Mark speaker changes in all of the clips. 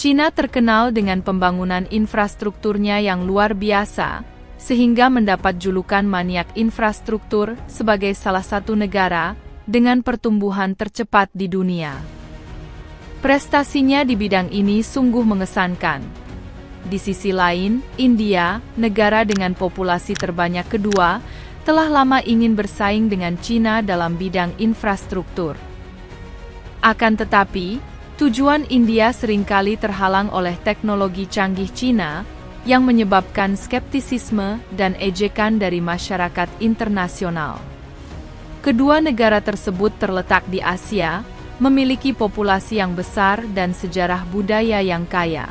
Speaker 1: Cina terkenal dengan pembangunan infrastrukturnya yang luar biasa, sehingga mendapat julukan maniak infrastruktur sebagai salah satu negara dengan pertumbuhan tercepat di dunia. Prestasinya di bidang ini sungguh mengesankan. Di sisi lain, India, negara dengan populasi terbanyak kedua, telah lama ingin bersaing dengan Cina dalam bidang infrastruktur. Akan tetapi, tujuan India seringkali terhalang oleh teknologi canggih Cina, yang menyebabkan skeptisisme dan ejekan dari masyarakat internasional. Kedua negara tersebut terletak di Asia, memiliki populasi yang besar dan sejarah budaya yang kaya.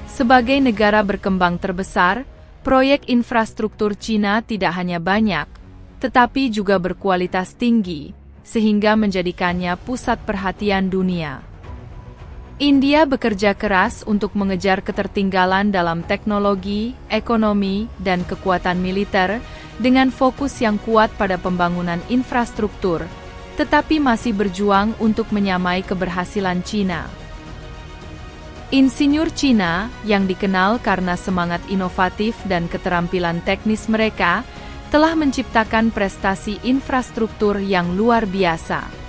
Speaker 1: Sebagai negara berkembang terbesar, proyek infrastruktur Cina tidak hanya banyak, tetapi juga berkualitas tinggi, sehingga menjadikannya pusat perhatian dunia. India bekerja keras untuk mengejar ketertinggalan dalam teknologi, ekonomi, dan kekuatan militer, dengan fokus yang kuat pada pembangunan infrastruktur, tetapi masih berjuang untuk menyamai keberhasilan Cina. Insinyur Cina, yang dikenal karena semangat inovatif dan keterampilan teknis mereka, telah menciptakan prestasi infrastruktur yang luar biasa.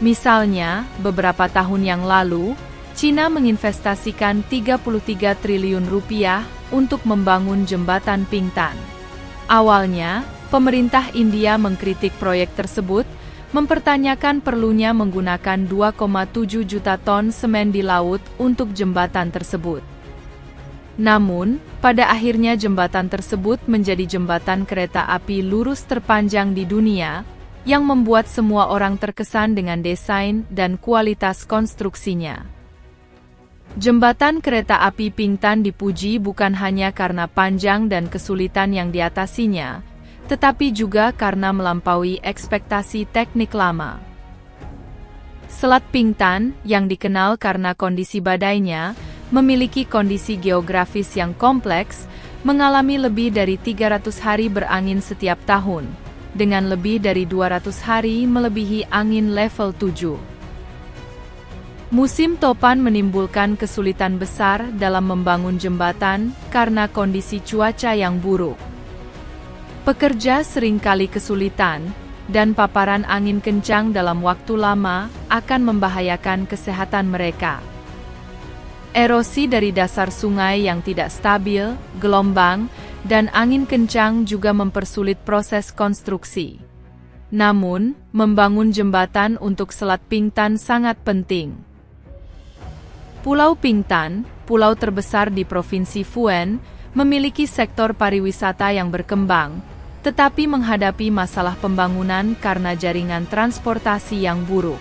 Speaker 1: Misalnya, beberapa tahun yang lalu, Cina menginvestasikan 33 triliun rupiah untuk membangun jembatan Pingtan. Awalnya, pemerintah India mengkritik proyek tersebut, mempertanyakan perlunya menggunakan 2,7 juta ton semen di laut untuk jembatan tersebut. Namun, pada akhirnya jembatan tersebut menjadi jembatan kereta api lurus terpanjang di dunia, yang membuat semua orang terkesan dengan desain dan kualitas konstruksinya. Jembatan kereta api Pingtan dipuji bukan hanya karena panjang dan kesulitan yang diatasinya, tetapi juga karena melampaui ekspektasi teknik lama. Selat Pingtan, yang dikenal karena kondisi badainya, memiliki kondisi geografis yang kompleks, mengalami lebih dari 300 hari berangin setiap tahun, dengan lebih dari 200 hari melebihi angin level 7. Musim topan menimbulkan kesulitan besar dalam membangun jembatan karena kondisi cuaca yang buruk. Pekerja seringkali kesulitan, dan paparan angin kencang dalam waktu lama akan membahayakan kesehatan mereka. Erosi dari dasar sungai yang tidak stabil, gelombang, dan angin kencang juga mempersulit proses konstruksi. Namun, membangun jembatan untuk Selat Pingtan sangat penting. Pulau Pingtan, pulau terbesar di Provinsi Fujian, memiliki sektor pariwisata yang berkembang, tetapi menghadapi masalah pembangunan karena jaringan transportasi yang buruk.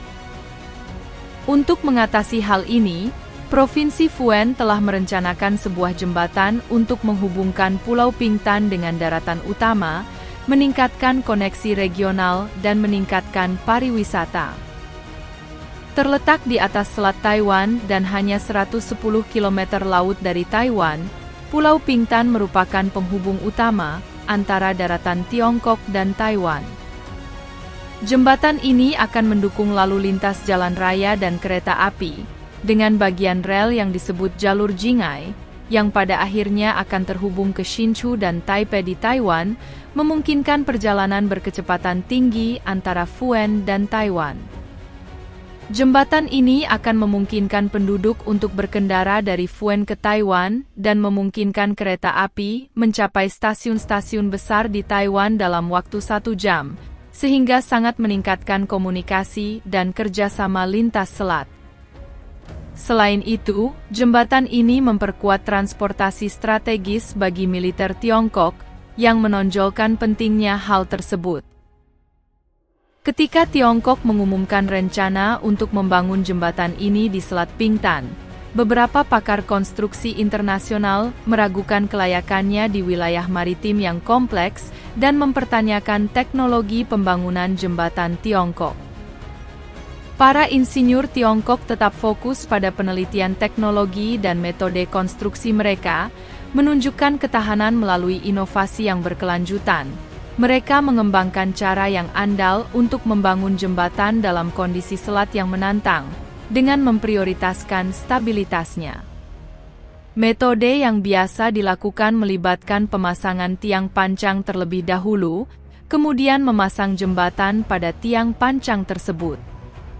Speaker 1: Untuk mengatasi hal ini, Provinsi Fujian telah merencanakan sebuah jembatan untuk menghubungkan Pulau Pingtan dengan daratan utama, meningkatkan koneksi regional dan meningkatkan pariwisata. Terletak di atas Selat Taiwan dan hanya 110 km laut dari Taiwan, Pulau Pingtan merupakan penghubung utama antara daratan Tiongkok dan Taiwan. Jembatan ini akan mendukung lalu lintas jalan raya dan kereta api, dengan bagian rel yang disebut jalur Jingai, yang pada akhirnya akan terhubung ke Hsinchu dan Taipei di Taiwan, memungkinkan perjalanan berkecepatan tinggi antara Fujian dan Taiwan. Jembatan ini akan memungkinkan penduduk untuk berkendara dari Fujian ke Taiwan, dan memungkinkan kereta api mencapai stasiun-stasiun besar di Taiwan dalam waktu 1 jam, sehingga sangat meningkatkan komunikasi dan kerjasama lintas selat. Selain itu, jembatan ini memperkuat transportasi strategis bagi militer Tiongkok, yang menonjolkan pentingnya hal tersebut. Ketika Tiongkok mengumumkan rencana untuk membangun jembatan ini di Selat Pingtan, beberapa pakar konstruksi internasional meragukan kelayakannya di wilayah maritim yang kompleks dan mempertanyakan teknologi pembangunan jembatan Tiongkok. Para insinyur Tiongkok tetap fokus pada penelitian teknologi dan metode konstruksi mereka, menunjukkan ketahanan melalui inovasi yang berkelanjutan. Mereka mengembangkan cara yang andal untuk membangun jembatan dalam kondisi selat yang menantang, dengan memprioritaskan stabilitasnya. Metode yang biasa dilakukan melibatkan pemasangan tiang pancang terlebih dahulu, kemudian memasang jembatan pada tiang pancang tersebut.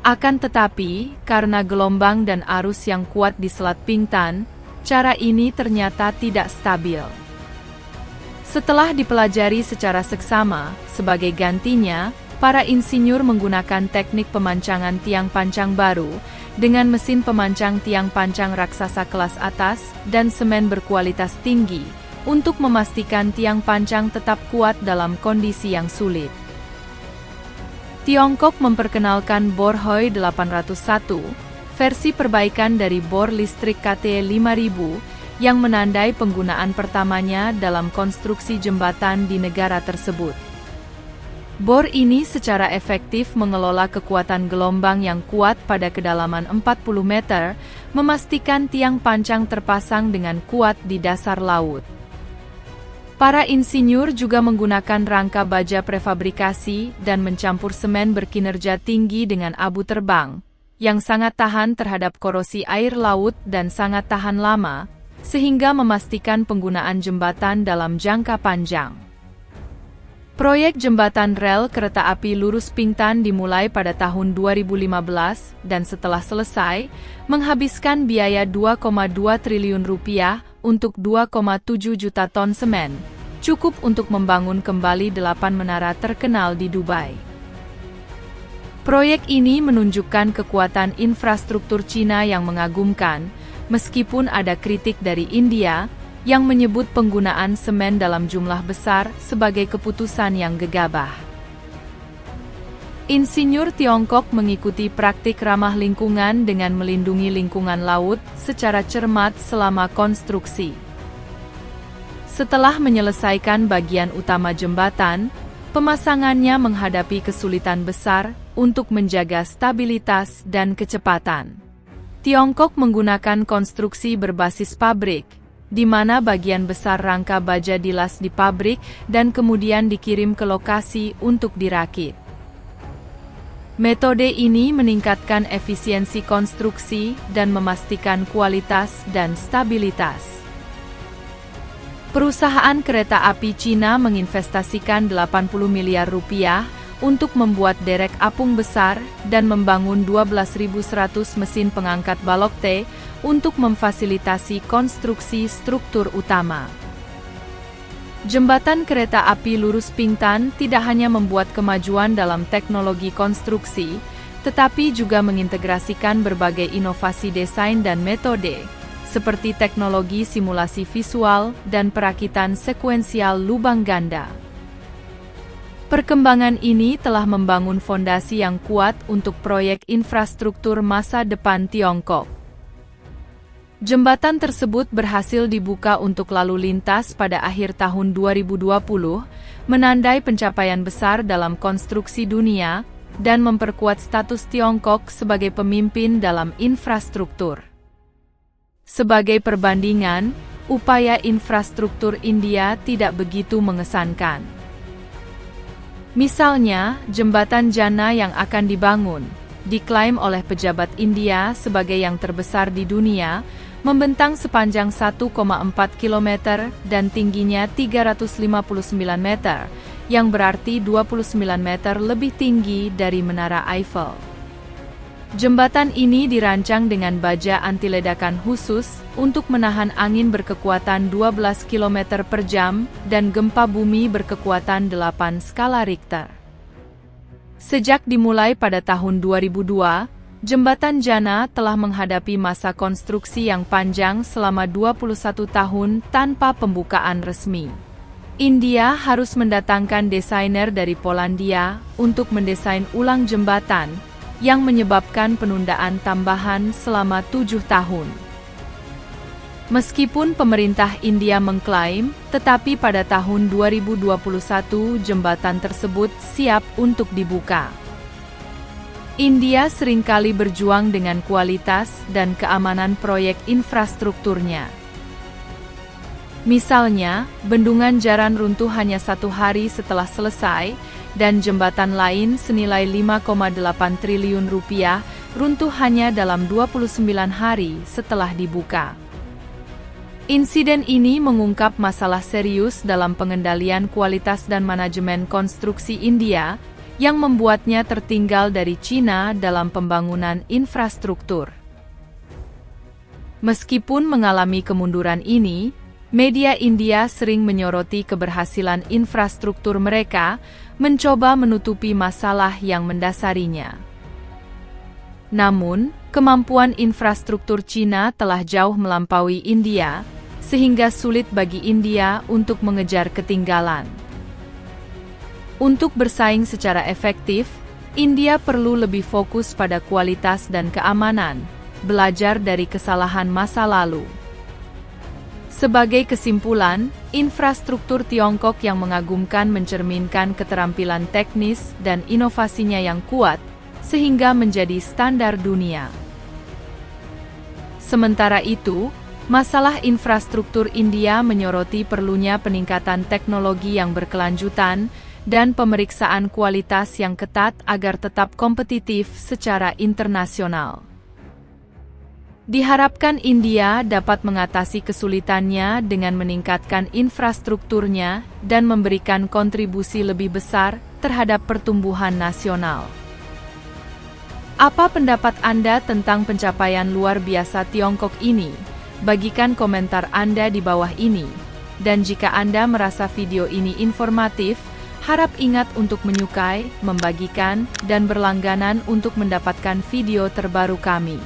Speaker 1: Akan tetapi, karena gelombang dan arus yang kuat di Selat Bintan, cara ini ternyata tidak stabil. Setelah dipelajari secara seksama, sebagai gantinya, para insinyur menggunakan teknik pemancangan tiang pancang baru, dengan mesin pemancang tiang pancang raksasa kelas atas, dan semen berkualitas tinggi, untuk memastikan tiang pancang tetap kuat dalam kondisi yang sulit. Tiongkok memperkenalkan bor Hoi 801, versi perbaikan dari bor listrik KT 5000, yang menandai penggunaan pertamanya dalam konstruksi jembatan di negara tersebut. Bor ini secara efektif mengelola kekuatan gelombang yang kuat pada kedalaman 40 meter, memastikan tiang pancang terpasang dengan kuat di dasar laut. Para insinyur juga menggunakan rangka baja prefabrikasi dan mencampur semen berkinerja tinggi dengan abu terbang, yang sangat tahan terhadap korosi air laut dan sangat tahan lama, sehingga memastikan penggunaan jembatan dalam jangka panjang. Proyek jembatan rel kereta api lurus Bintan dimulai pada tahun 2015 dan setelah selesai, menghabiskan biaya 2,2 triliun rupiah untuk 2,7 juta ton semen, cukup untuk membangun kembali 8 menara terkenal di Dubai. Proyek ini menunjukkan kekuatan infrastruktur Cina yang mengagumkan, meskipun ada kritik dari India, yang menyebut penggunaan semen dalam jumlah besar sebagai keputusan yang gegabah. Insinyur Tiongkok mengikuti praktik ramah lingkungan dengan melindungi lingkungan laut secara cermat selama konstruksi. Setelah menyelesaikan bagian utama jembatan, pemasangannya menghadapi kesulitan besar untuk menjaga stabilitas dan kecepatan. Tiongkok menggunakan konstruksi berbasis pabrik, di mana bagian besar rangka baja dilas di pabrik dan kemudian dikirim ke lokasi untuk dirakit. Metode ini meningkatkan efisiensi konstruksi dan memastikan kualitas dan stabilitas. Perusahaan kereta api Cina menginvestasikan 80 miliar rupiah untuk membuat derek apung besar dan membangun 12.100 mesin pengangkat balok T untuk memfasilitasi konstruksi struktur utama. Jembatan kereta api lurus Bintan tidak hanya membuat kemajuan dalam teknologi konstruksi, tetapi juga mengintegrasikan berbagai inovasi desain dan metode, seperti teknologi simulasi visual dan perakitan sekuensial lubang ganda. Perkembangan ini telah membangun fondasi yang kuat untuk proyek infrastruktur masa depan Tiongkok. Jembatan tersebut berhasil dibuka untuk lalu lintas pada akhir tahun 2020, menandai pencapaian besar dalam konstruksi dunia, dan memperkuat status Tiongkok sebagai pemimpin dalam infrastruktur. Sebagai perbandingan, upaya infrastruktur India tidak begitu mengesankan. Misalnya, jembatan Jana yang akan dibangun, diklaim oleh pejabat India sebagai yang terbesar di dunia, membentang sepanjang 1,4 km dan tingginya 359 meter, yang berarti 29 meter lebih tinggi dari Menara Eiffel. Jembatan ini dirancang dengan baja anti-ledakan khusus untuk menahan angin berkekuatan 12 km per jam dan gempa bumi berkekuatan 8 skala Richter. Sejak dimulai pada tahun 2002, Jembatan Jana telah menghadapi masa konstruksi yang panjang selama 21 tahun tanpa pembukaan resmi. India harus mendatangkan desainer dari Polandia untuk mendesain ulang jembatan, yang menyebabkan penundaan tambahan selama 7 tahun. Meskipun pemerintah India mengklaim, tetapi pada tahun 2021 jembatan tersebut siap untuk dibuka. India seringkali berjuang dengan kualitas dan keamanan proyek infrastrukturnya. Misalnya, bendungan Jaran runtuh hanya 1 hari setelah selesai, dan jembatan lain senilai 5,8 triliun rupiah runtuh hanya dalam 29 hari setelah dibuka. Insiden ini mengungkap masalah serius dalam pengendalian kualitas dan manajemen konstruksi India, yang membuatnya tertinggal dari China dalam pembangunan infrastruktur. Meskipun mengalami kemunduran ini, media India sering menyoroti keberhasilan infrastruktur mereka, mencoba menutupi masalah yang mendasarinya. Namun, kemampuan infrastruktur China telah jauh melampaui India, sehingga sulit bagi India untuk mengejar ketinggalan. Untuk bersaing secara efektif, India perlu lebih fokus pada kualitas dan keamanan, belajar dari kesalahan masa lalu. Sebagai kesimpulan, infrastruktur Tiongkok yang mengagumkan mencerminkan keterampilan teknis dan inovasinya yang kuat, sehingga menjadi standar dunia. Sementara itu, masalah infrastruktur India menyoroti perlunya peningkatan teknologi yang berkelanjutan dan pemeriksaan kualitas yang ketat agar tetap kompetitif secara internasional. Diharapkan India dapat mengatasi kesulitannya dengan meningkatkan infrastrukturnya dan memberikan kontribusi lebih besar terhadap pertumbuhan nasional. Apa pendapat Anda tentang pencapaian luar biasa Tiongkok ini? Bagikan komentar Anda di bawah ini. Dan jika Anda merasa video ini informatif, harap ingat untuk menyukai, membagikan, dan berlangganan untuk mendapatkan video terbaru kami.